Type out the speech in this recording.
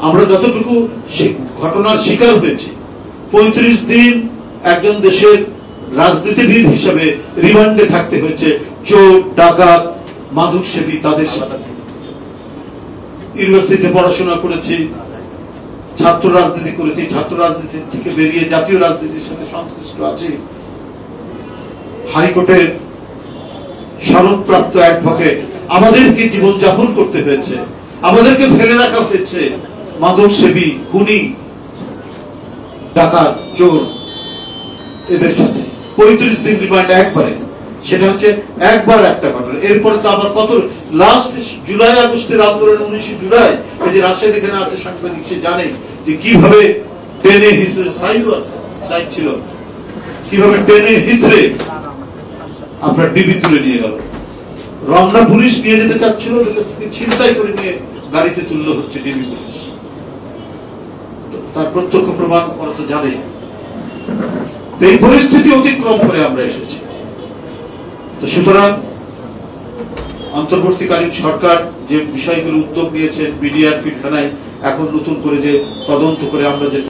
আমরা যতটুকু ঘটনার শিকার হয়েছি, 35 দিন একজন দেশের রাজনীতিবিদ হিসেবে রিমান্ডে থাকতে হয়েছে। চোর, ডাকাত, মাদক সেবী তাদের সাথে ইউনিভার্সিটিতে পড়াশোনা করেছি, ছাত্র রাজনীতি করেছি, ছাত্র রাজনীতি থেকে বেরিয়ে জাতীয় রাজনীতির সাথে সংশ্লিষ্ট আছি। হাইকোর্টের সনদপ্রাপ্ত অ্যাডভোকেট, আমাদেরকে জীবনযাপন করতে হয়েছে, আমাদেরকে ফেলে রাখা হয়েছে মাদক সেবী, খুনি, ডাকাত, চোর এদের সাথে। 35 দিন রিমান্ড একবারে, সেটা হচ্ছে একবার একটা ঘটনা। এরপরে তো আবার কত লাস্ট জুলাই আগস্টের আন্দোলন, 19 জুলাই, এই যে রাশেদ এখানে আছে সাংবাদিক, সে জানে যে কিভাবে টেনে হিসড়ে, সাইড ছিল, কিভাবে টেনে হিসড়ে আপনার ডিবি তুলে নিয়ে গেল। রমনা পুলিশ নিয়ে যেতে চাচ্ছিল, ছিনতাই করে নিয়ে গাড়িতে তুললো হচ্ছে ডিবি পুলিশ। তার প্রত্যক্ষ প্রমাণ ওরা তো জানে। এই পরিস্থিতি অতিক্রম করে আমরা এসেছি। তো সুতরাং অন্তর্বর্তীকালীন সরকার যে বিষয়গুলো উদ্যোগ নিয়েছেন, বিডিআর পিলখানায় এখন নতুন করে যে তদন্ত করে আমরা যে